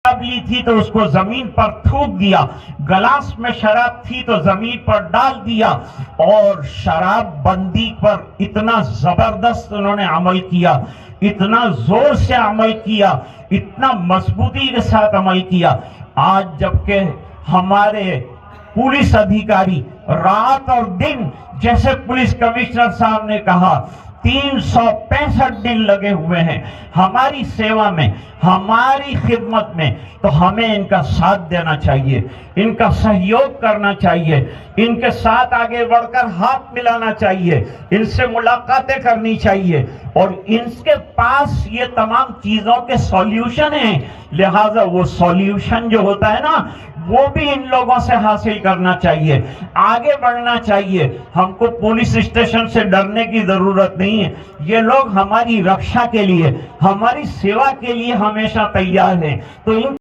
شراب لی تھی تو اس کو زمین پر تھوک دیا، گلاس میں شراب تھی تو زمین پر ڈال دیا، اور شراب بندی پر اتنا زبردست انہوں نے عمل کیا، اتنا زور سے عمل کیا، اتنا مضبوطی کے ساتھ عمل کیا۔ آج جبکہ ہمارے پولیس ادھیکاری رات اور دن، جیسے پولیس کمشنر صاحب نے کہا، 365 دن لگے ہوئے ہیں ہماری سیوا میں، ہماری خدمت میں، تو ہمیں ان کا ساتھ دینا چاہیے، ان کا سہیوگ کرنا چاہیے، ان کے ساتھ آگے بڑھ کر ہاتھ ملانا چاہیے، ان سے ملاقاتیں کرنی چاہیے، اور ان کے پاس یہ تمام چیزوں کے سولیوشن ہیں، لہٰذا وہ سولیوشن جو ہوتا ہے نا، وہ بھی ان لوگوں سے حاصل کرنا چاہیے، آگے بڑھنا چاہیے۔ ہم کو پولیس اسٹیشن سے ڈرنے کی ضرورت نہیں ہے، یہ لوگ ہماری رکشا کے لیے، ہماری سیوا کے لیے ہمیشہ تیار ہیں، تو ان